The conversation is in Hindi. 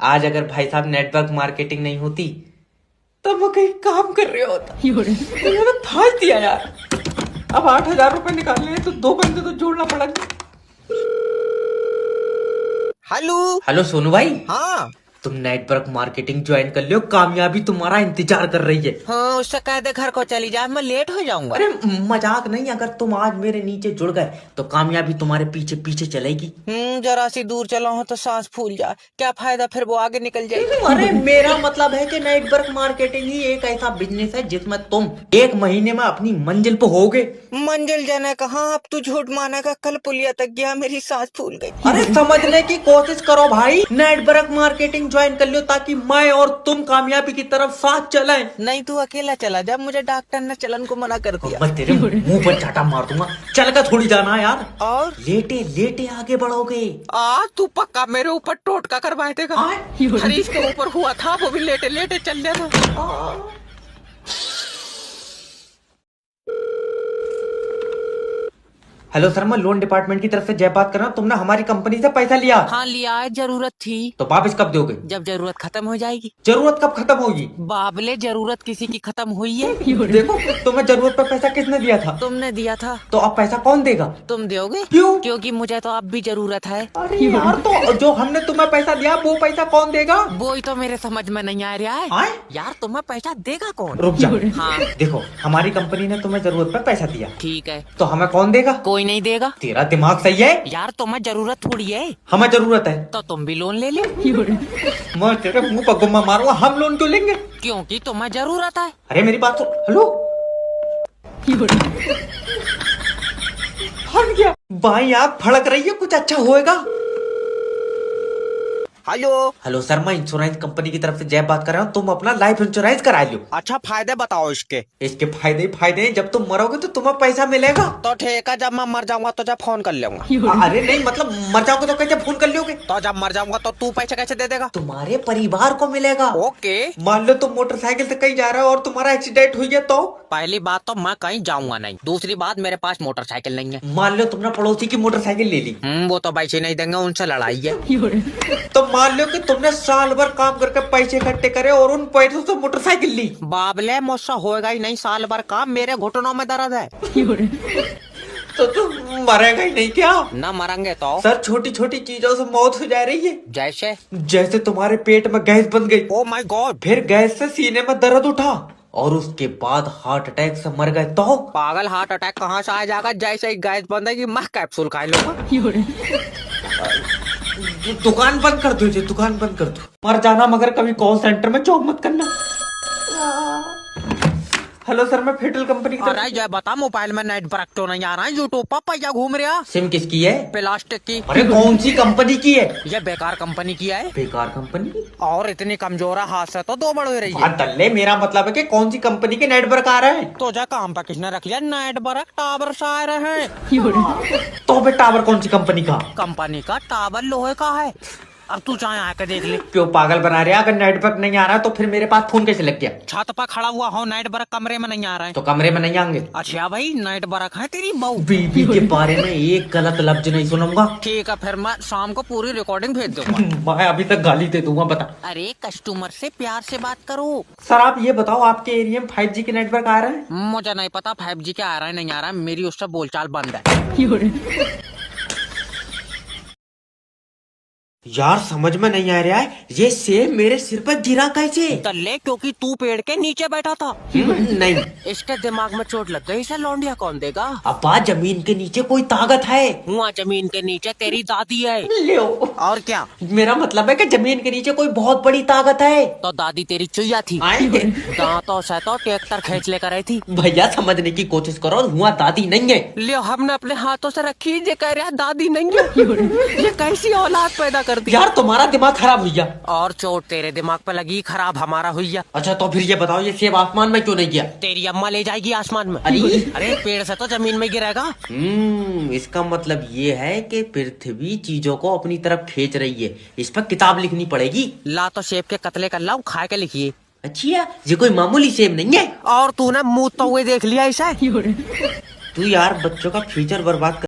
आज अगर भाई साहब नेटवर्क मार्केटिंग नहीं होती तब वो कहीं काम कर रहे होता। मैंने फाड़ दिया यार। अब 8,000 रुपए निकालने हैं तो 2 बंदे तो जोड़ना पड़ेगा। हेलो हेलो सोनू भाई, हाँ तुम नेटवर्क मार्केटिंग ज्वाइन कर लियो, कामयाबी तुम्हारा इंतजार कर रही है। हाँ उससे कह दे घर को चली जा, मैं लेट हो जाऊंगा। अरे मजाक नहीं, अगर तुम आज मेरे नीचे जुड़ गए तो कामयाबी तुम्हारे पीछे पीछे चलेगी। जरा सी दूर चला हूँ तो सांस फूल जाए, क्या फायदा, फिर वो आगे निकल जाएगी। अरे मेरा मतलब है कि नेटवर्क मार्केटिंग ही एक ऐसा बिजनेस है जिसमें तुम 1 महीने में अपनी मंजिल पे होगे। मंजिल जाने कहाँ, अब तू झूठ मानेगा, कल पुलिया तक गया, मेरी सांस फूल गई। अरे समझने की कोशिश करो भाई, नेटवर्क मार्केटिंग ज्वाइन कर लो ताकि मैं और तुम कामयाबी की तरफ साथ चलें। नहीं तू अकेला चला जा, मुझे डॉक्टर ने चलन को मना कर दिया। मैं तेरे मुंह पर चाटा मार दूंगा, चल कर थोड़ी जाना यार। और लेटे लेटे आगे बढ़ोगे। तू पक्का मेरे ऊपर टोटका करवाए देगा। हरीश के ऊपर हुआ था, वो भी लेटे लेटे चल रहा था। हेलो सर, मैं लोन डिपार्टमेंट की तरफ से जय बात कर रहा हूँ। तुमने हमारी कंपनी से पैसा लिया। हाँ लिया है, जरूरत थी। तो वापस कब दोगे? जब जरूरत खत्म हो जाएगी। जरूरत कब खत्म होगी? बाबले जरूरत किसी की खत्म हुई है। देखो, तुम्हें जरूरत पर पैसा किसने दिया था? तुमने दिया था। तो अब पैसा कौन देगा? तुम दोगे? क्यों? क्योंकि मुझे तो अब भी जरूरत है। अरे यार, तो जो हमने तुम्हें पैसा दिया वो पैसा कौन देगा? वो ही तो मेरे समझ में नहीं आ रहा है। आए? यार तुम्हें पैसा देगा कौन? रुक जा। हाँ देखो, हमारी कंपनी ने तुम्हें जरूरत पर पैसा दिया, ठीक है। तो हमें कौन देगा? कोई नहीं देगा। तेरा दिमाग सही है? यार तुम्हें जरूरत थोड़ी है, हमें जरूरत है तो तुम भी लोन ले लो। मैं तेरे मुंह पर गुम्मा मारूंगा। हम लोन क्यों लेंगे? क्योंकि तुम्हें जरूरत है। अरे मेरी बात सुन। हेलो, फट गया। बाई आँख फड़क रही है, कुछ अच्छा होएगा। हेलो हेलो सर, मैं इंश्योरेंस कंपनी की तरफ से जय बात कर रहा हूँ। तुम अपना लाइफ इंश्योरेंस करा लो। अच्छा फायदे बताओ इसके। इसके फायदे ही फायदे हैं। जब तुम मरोगे तो तुम्हें पैसा मिलेगा। तो ठीक है, जब मैं मर जाऊंगा तो जब फोन कर लूंगा। अरे नहीं, मतलब मर जाओगे तो कैसे फोन कर लोगे? तो जब मर जाऊंगा तो तू पैसे कैसे दे देगा? तुम्हारे परिवार को मिलेगा। ओके। मान लो तुम मोटरसाइकिल से कहीं जा रहे हो और तुम्हारा एक्सीडेंट हुई है तो? पहली बात तो मैं कहीं जाऊंगा नहीं, दूसरी बात मेरे पास मोटरसाइकिल नहीं है। मान लो तुमने पड़ोसी की मोटरसाइकिल ले ली। वो तो पैसे नहीं देंगे, उनसे लड़ाई है। तो मान लो कि तुमने साल भर काम करके पैसे इकट्ठे करे और उन पैसों से मोटरसाइकिल ली। बाबले मुझसे होएगा ही नहीं साल भर काम, मेरे घुटनों में दर्द है। तो तुम मरेगा ही नहीं क्या? न मरेंगे तो? सर, छोटी छोटी चीजों से मौत हो जा रही है। जैसे? जैसे तुम्हारे पेट में गैस बन गई। Oh my God. फिर गैस से सीने में दर्द उठा और उसके बाद हार्ट अटैक से मर गए तो? पागल, हार्ट अटैक कहाँ से आ जाएगा? जैसे ही गैस बंदेगी मैं कैप्सूल खा लूंगा। दुकान बंद कर दो, दुकान बंद कर दो। मर जाना मगर कभी कॉल सेंटर में जॉब मत करना। हेलो सर, मैं फेडरल कंपनी की अरे जय बता, मोबाइल में नेटवर्क तो नहीं आ रहा है, यूट्यूब पर पैसा घूम रहा। सिम किसकी है? प्लास्टिक की। अरे कौन सी कंपनी की है? ये बेकार कंपनी की है। बेकार कंपनी? और इतनी कमजोर है, हाथ से तो 2 बढ़ रही है। दल्ले, मेरा मतलब है कि कौन सी कंपनी के नेटवर्क आ रहे हैं? तो जा काम पे किसने रख लिया? नेटवर्क टावर से आ रहे हैं। तो बे टावर कौन सी कंपनी का? कंपनी का टावर लोहे का है। अब तू चाहे आकर देख ले। क्यों पागल बना रहे? अगर नेटवर्क नहीं आ रहा तो फिर मेरे पास फोन कैसे लग गया? छत पर खड़ा हुआ हो, नेटवर्क कमरे में नहीं आ रहा है। तो कमरे में नहीं आएंगे? अच्छा भाई, नेटवर्क है तेरी बहू। बीबी के बारे में एक गलत लफ्ज नहीं सुनूंगा। ठीक है, फिर मैं शाम को पूरी रिकॉर्डिंग भेज दूंगा। मैं अभी तक गाली दे दूंगा। बता। अरे कस्टमर से प्यार से बात करो। सर, आप ये बताओ, आपके एरिया में 5G के नेटवर्क आ रहे हैं? मुझे नहीं पता 5G क्या आ रहा है नहीं आ रहा है, मेरी उससे बोलचाल बंद है। यार समझ में नहीं आ रहा है, ये सेब मेरे सिर पर गिरा कैसे? तल्ले, क्योंकि तू पेड़ के नीचे बैठा था। नहीं। इसके दिमाग में चोट लग गई, इसे लौंडिया कौन देगा? अब्बा, जमीन के नीचे कोई ताकत है। वहाँ जमीन के नीचे तेरी दादी है। लो। और क्या? मेरा मतलब है कि जमीन के नीचे कोई बहुत बड़ी ताकत है। तो दादी तेरी चुईया थी। दांतों से तो ट्रैक्टर खींच लेकर आई थी। भैया समझने की कोशिश करो, हुआ दादी नहीं है। लियो, हमने अपने हाथों से रखी, ये कह रहा दादी नहीं है। ये कैसी औलाद पैदा कर दी? यार तुम्हारा दिमाग खराब हुआ। और चोट तेरे दिमाग पे लगी, खराब हमारा हुआ। अच्छा तो फिर ये बताओ, ये सेब आसमान में क्यों नहीं गया? तेरी अम्मा ले जाएगी आसमान में। अरे अरे पेड़ से तो जमीन में गिरेगा। इसका मतलब ये है कि पृथ्वी चीजों को अपनी तरफ खींच रही है। इस पर किताब लिखनी पड़ेगी। ला तो सेब के कतले कर लाऊं, खा के लिखिए। अच्छा, ये कोई मामूली सेब नहीं है। और तूने मुँह तो हुए देख लिया इसे। तू यार बच्चों का फ्यूचर बर्बाद कर